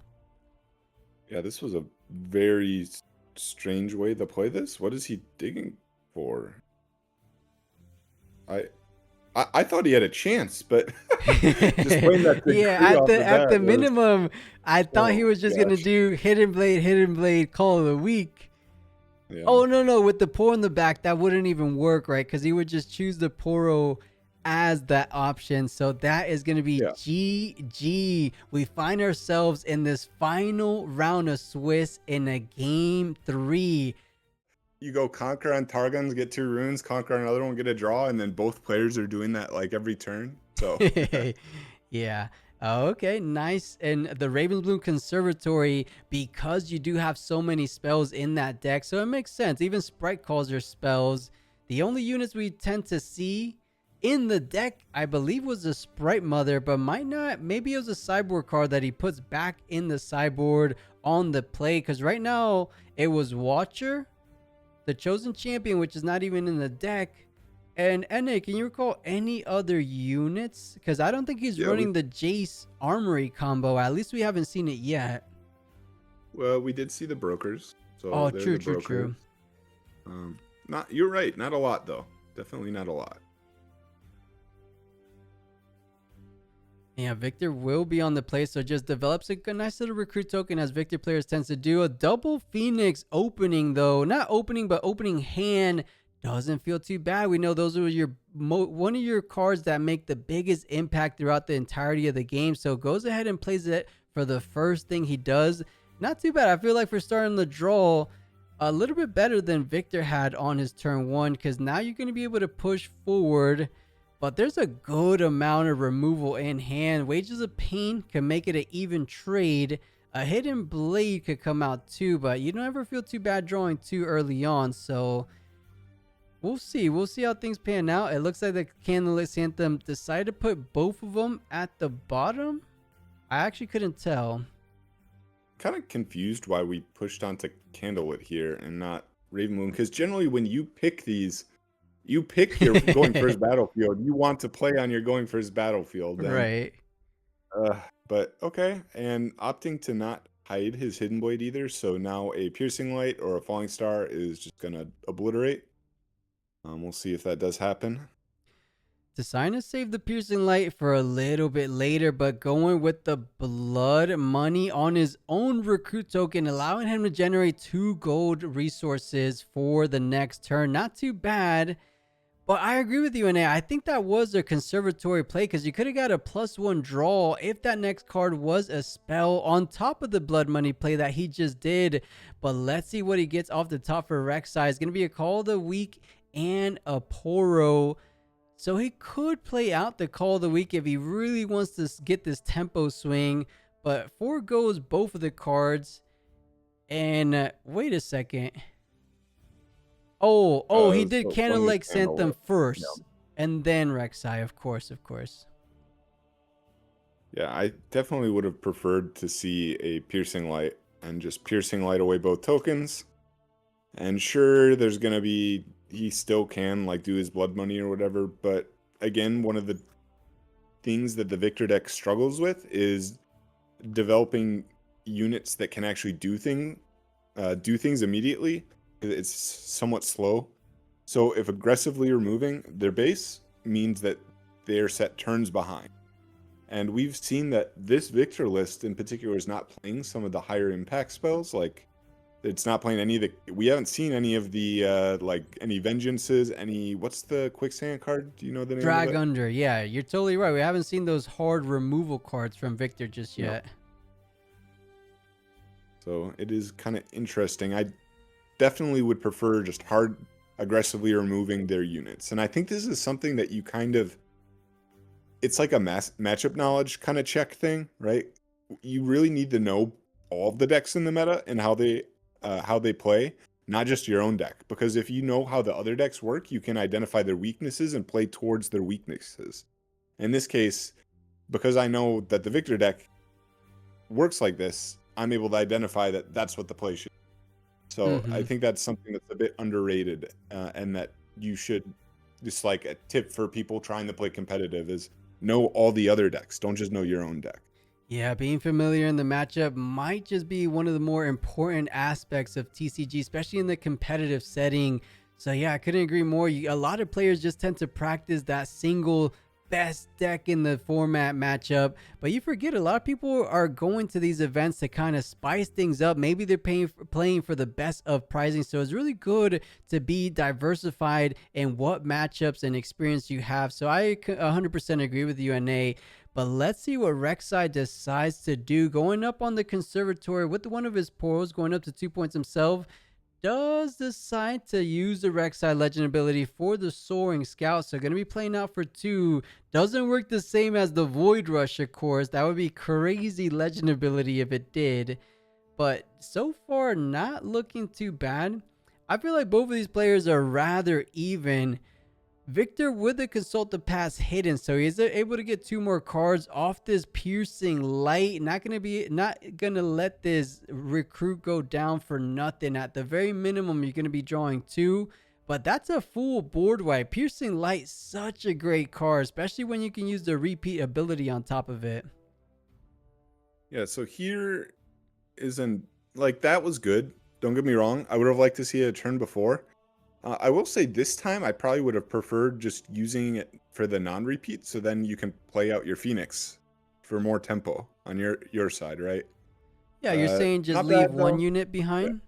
B: Yeah, this was a very strange way to play this. What is he digging for? I thought he had a chance, but just playing that
A: yeah, at the minimum, I thought he was just gonna do Hidden Blade, call of the week. Yeah. Oh no, with the Poro in the back, that wouldn't even work, right? Because he would just choose the Poro as that option. So that is going to be GG. We find ourselves in this final round of Swiss in a game 3.
B: You go conquer on Targons, get 2 runes, conquer another one, get a draw, and then both players are doing that like every turn. So
A: yeah. Okay, nice. And the Ravensbloom Conservatory, because you do have so many spells in that deck, so it makes sense. Even Sprite calls are spells. The only units we tend to see in the deck, I believe, was a Sprite Mother, but might not. Maybe it was a sideboard card that he puts back in the sideboard on the play, because right now it was Watcher, the Chosen Champion, which is not even in the deck. And Innae, can you recall any other units? Because I don't think he's running the Jace Armory combo. At least we haven't seen it yet.
B: Well, we did see the brokers. So
A: true.
B: You're right. Not a lot, though. Definitely not a lot.
A: Yeah, Victor will be on the play, so just develops a nice little recruit token as Victor players tends to do. A double Phoenix opening though, not opening, but opening hand doesn't feel too bad. We know those are your one of your cards that make the biggest impact throughout the entirety of the game. So goes ahead and plays it for the first thing he does. Not too bad. I feel like for starting the draw, a little bit better than Victor had on his turn one, because now you're going to be able to push forward, but there's a good amount of removal in hand. Wages of Pain can make it an even trade. A Hidden Blade could come out too, but you don't ever feel too bad drawing too early on. So we'll see. We'll see how things pan out. It looks like the Candlelit Anthem decided to put both of them at the bottom. I actually couldn't tell.
B: Kind of confused why we pushed onto Candlelit here and not Ravenmoon, because generally when you pick these, you pick your going first battlefield. You want to play on your going first battlefield. And,
A: Right.
B: but okay. And opting to not hide his Hidden Blade either. So now a Piercing Light or a Falling Star is just going to obliterate. We'll see if that does happen.
A: Deciding to save the Piercing Light for a little bit later, but going with the Blood Money on his own recruit token, allowing him to generate 2 gold resources for the next turn. Not too bad. But I agree with you, Innae. I think that was a conservatory play, because you could have got a +1 draw if that next card was a spell on top of the Blood Money play that he just did. But let's see what he gets off the top for Rek'Sai. It's going to be a Call of the Week and a Poro. So he could play out the Call of the Week if he really wants to get this tempo swing, but foregoes both of the cards. And wait a second. He did
B: So
A: Candlelit Anthem
B: Candlelit.
A: first,
B: Yeah.
A: and then Rek'Sai, of course.
B: Yeah, I definitely would have preferred to see a Piercing Light and just Piercing Light away both tokens. And sure, there's going to be, he still can like do his Blood Money or whatever. But again, one of the things that the Victor deck struggles with is developing units that can actually do things immediately. It's somewhat slow. So if aggressively removing their base means that they're set turns behind. And we've seen that this Victor list in particular is not playing some of the higher impact spells. Like, it's not playing any of the, we haven't seen any of the, like, any Vengeances, any, what's the Quicksand card? Do you know the name
A: Drag
B: of it?
A: Under. Yeah, you're totally right. We haven't seen those hard removal cards from Victor just
B: No.
A: yet.
B: So it is kind of interesting. I definitely would prefer just hard, aggressively removing their units. And I think this is something that you kind of, it's like a matchup knowledge kind of check thing, right? You really need to know all of the decks in the meta and how they play, not just your own deck. Because if you know how the other decks work, you can identify their weaknesses and play towards their weaknesses. In this case, because I know that the Victor deck works like this, I'm able to identify that that's what the play should be. So I think that's something that's a bit underrated, and that you should, just like a tip for people trying to play competitive, is know all the other decks. Don't just know your own deck.
A: Yeah, being familiar in the matchup might just be one of the more important aspects of TCG, especially in the competitive setting. So yeah, I couldn't agree more. A lot of players just tend to practice that single best deck in the format matchup, but you forget a lot of people are going to these events to kind of spice things up. Maybe they're playing for the best of pricing, so it's really good to be diversified in what matchups and experience you have. So I 100% agree with you, Innae. But let's see what Rek'Sai decides to do. Going up on the conservatory with one of his poros, going up to 2 points himself, does decide to use the Rek'Sai legend ability for the Soaring Scout. So going to be playing out for 2. Doesn't work the same as the Void Rush, of course. That would be crazy legend ability if it did. But so far, not looking too bad. I feel like both of these players are rather even. Victor with the Consult the Past hidden, so he's able to get 2 more cards off this Piercing Light. Not gonna let this recruit go down for nothing. At the very minimum, you're gonna be drawing 2, but that's a full board wipe. Piercing Light, such a great card, especially when you can use the repeat ability on top of it.
B: Yeah, so here isn't, like, that was good. Don't get me wrong. I would have liked to see it a turn before. I will say this time I probably would have preferred just using it for the non-repeat, so then you can play out your Phoenix for more tempo on your side, right?
A: Yeah, you're saying just
B: Not
A: leave
B: bad
A: one
B: though.
A: unit
B: Yeah.
A: behind?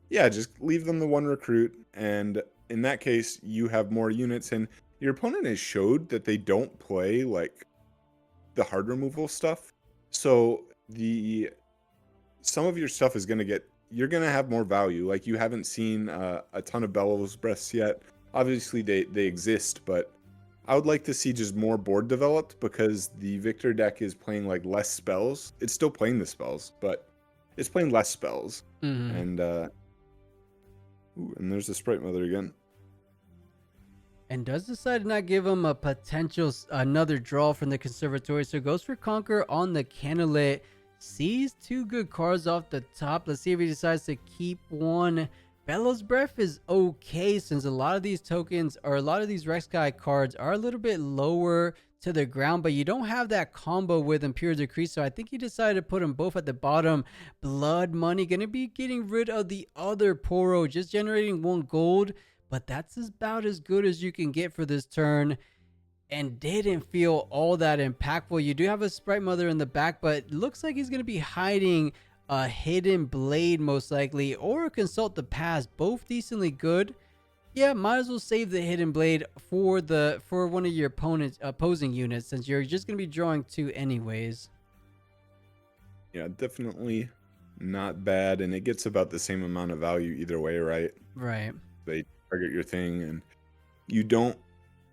B: Yeah, just leave them the one recruit, and in that case, you have more units, and your opponent has showed that they don't play like the hard removal stuff. So the some of your stuff is gonna get you're gonna have more value. Like you haven't seen a ton of Bellows breaths yet. Obviously, they exist, but I would like to see just more board developed because the Victor deck is playing like less spells. It's still playing the spells, but it's playing less spells.
A: Mm-hmm.
B: And and there's the Sprite Mother again.
A: And does decide to not give him a potential another draw from the conservatory. So goes for Conquer on the Candlelit. Sees two good cards off the top. Let's see if he decides to keep one. Bellows Breath is okay since a lot of these tokens or a lot of these Rek'Sai cards are a little bit lower to the ground, but you don't have that combo with Imperial Decree. So I think he decided to put them both at the bottom. Blood Money gonna be getting rid of the other Poro, just generating 1 gold. But that's about as good as you can get for this turn, and didn't feel all that impactful. You do have a Sprite Mother in the back, but looks like he's going to be hiding a Hidden Blade most likely, or a Consult the Past, both decently good. Yeah, might as well save the Hidden Blade for one of your opponent's opposing units, since you're just going to be drawing 2 anyways.
B: Yeah, definitely not bad, and it gets about the same amount of value either way, right?
A: Right.
B: They target your thing, and you don't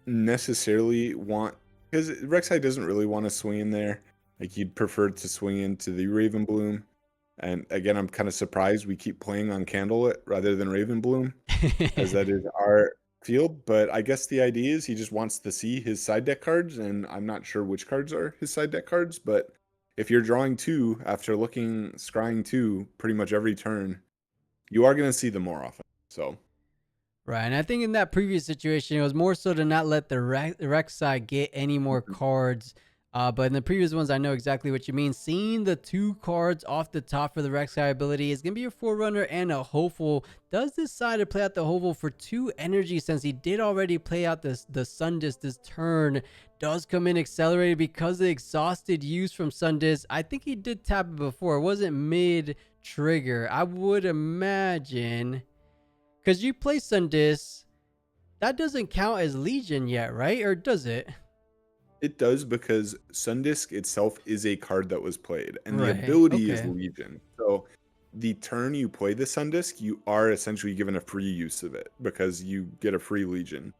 B: necessarily want, because Rek'Sai doesn't really want to swing in there. Like you'd prefer to swing into the Raven Bloom. And again, I'm kind of surprised we keep playing on Candlelit rather than Raven Bloom, as that is our field. But I guess the idea is he just wants to see his side deck cards, and I'm not sure which cards are his side deck cards. But if you're drawing 2 after scrying 2 pretty much every turn, you are going to see them more often. So.
A: Right, and I think in that previous situation, it was more so to not let the Rek'Sai get any more cards. But in the previous ones, I know exactly what you mean. Seeing the 2 cards off the top for the Rek'Sai ability is going to be a Forerunner and a Hopeful. Does decide to play out the Hopeful for 2 energy, since he did already play out the Sundisk this turn. Does come in accelerated because of the exhausted use from Sundisk. I think he did tap it before. It wasn't mid-trigger. I would imagine, because you play Sundisk, that doesn't count as Legion yet, right? Or does it?
B: It does, because Sundisk itself is a card that was played, and the
A: Right.
B: ability is
A: Okay.
B: Legion. So the turn you play the Sundisk, you are essentially given a free use of it because you get a free Legion.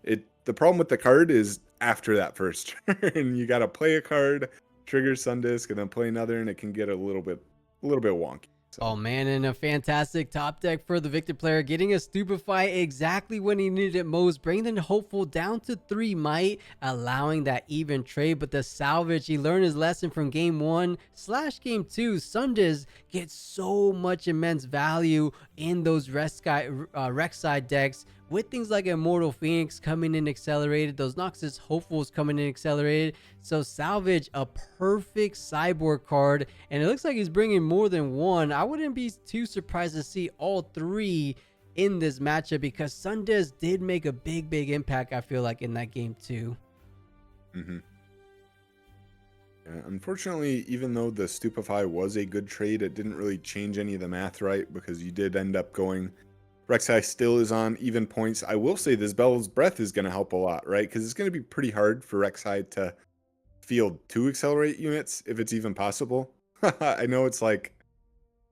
B: The problem with the card is after that first turn, you got to play a card, trigger Sundisk, and then play another, and it can get a little bit wonky. So.
A: Oh man, and a fantastic top deck for the Victor player, getting a Stupefy exactly when he needed it most, bringing the Hopeful down to 3 might, allowing that even trade. But the salvage, he learned his lesson from game 1/game 2. Sundisk gets so much immense value in those Rek'Sai decks, with things like Immortal Phoenix coming in accelerated, those Noxus Hopefuls coming in accelerated. So salvage, a perfect cyborg card, and it looks like he's bringing more than one. I wouldn't be too surprised to see all 3 in this matchup, because Sundisk did make a big impact, I feel like, in that game too.
B: Mm-hmm. Yeah, unfortunately, even though the Stupefy was a good trade, it didn't really change any of the math, right? Because you did end up going, Rek'Sai still is on even points. I will say this Bell's Breath is going to help a lot, right? Because it's going to be pretty hard for Rek'Sai to field 2 accelerate units, if it's even possible. I know it's like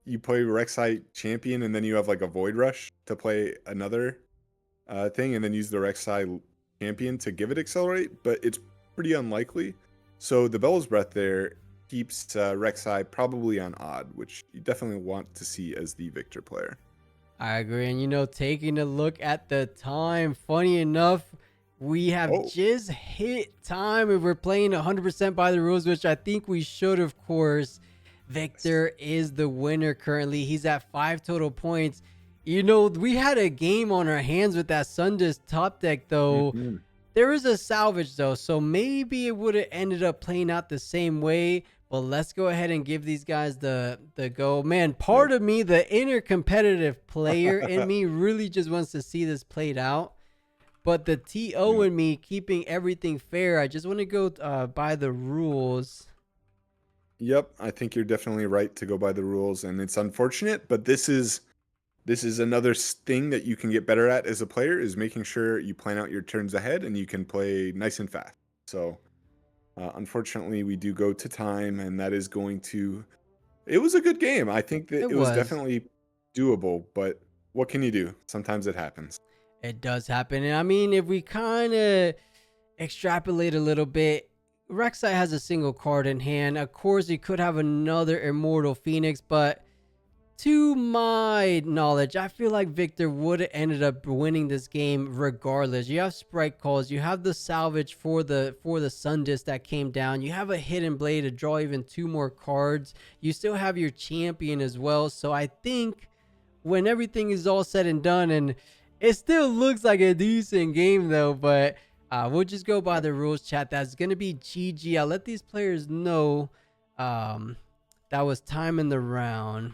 B: you play Rek'Sai champion and then you have like a Void Rush to play another thing, and then use the Rek'Sai champion to give it accelerate, but it's pretty unlikely. So the Bell's Breath there keeps Rek'Sai probably on odd, which you definitely want to see as the Victor player.
A: I agree. And taking a look at the time, funny enough, we have just hit time and we're playing 100% by the rules, which I think we should, of course. Victor is the winner currently. He's at 5 total points. We had a game on our hands with that Sundisk top deck, though.
B: Mm-hmm.
A: There is a salvage, though, so maybe it would have ended up playing out the same way. But let's go ahead and give these guys the go. Man, part of me, the inner competitive player in me, really just wants to see this played out. But the TO in me, keeping everything fair, I just want to go by the rules.
B: Yep, I think you're definitely right to go by the rules, and it's unfortunate, but this is another thing that you can get better at as a player is making sure you plan out your turns ahead and you can play nice and fast. So, unfortunately, we do go to time, and that is going to. It was a good game. I think that
A: It
B: it was
A: was.
B: definitely doable, but what can you do? Sometimes it happens.
A: It does happen. And I mean, if we kind of extrapolate a little bit, Rek'Sai has a single card in hand. Of course, he could have another Immortal Phoenix, but to my knowledge, I feel like Viktor would have ended up winning this game regardless. You have Sprite Calls, you have the salvage for the Sun Disc that came down, you have a Hidden Blade to draw even 2 more cards. You still have your champion as well. So I think when everything is all said and done, and it still looks like a decent game though, but we'll just go by
B: Yep.
A: the rules, chat. That's gonna be GG. I'll let these players know that was time in the round.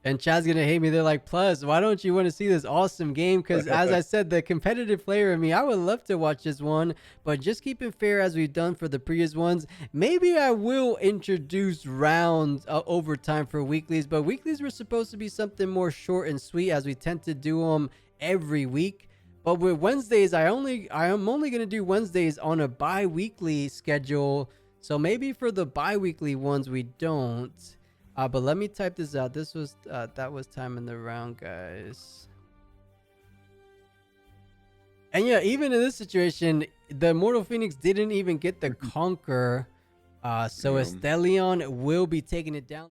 A: And Chad's gonna hate me. They're like, plus, why don't you want to see this awesome game? Because as I said, the competitive player in me, I would love to watch this one. But just keep it fair as we've done for the previous ones. Maybe I will introduce rounds over time for weeklies. But weeklies were supposed to be something more short and sweet, as we tend to do them every week. But with Wednesdays, I am only gonna do Wednesdays on a bi-weekly schedule. So maybe for the bi-weekly ones we don't. But let me type this out. This was that was time in the round, guys. And yeah, even in this situation, the Immortal Phoenix didn't even get the conquer. So
B: Yeah.
A: Estelion will be taking it down.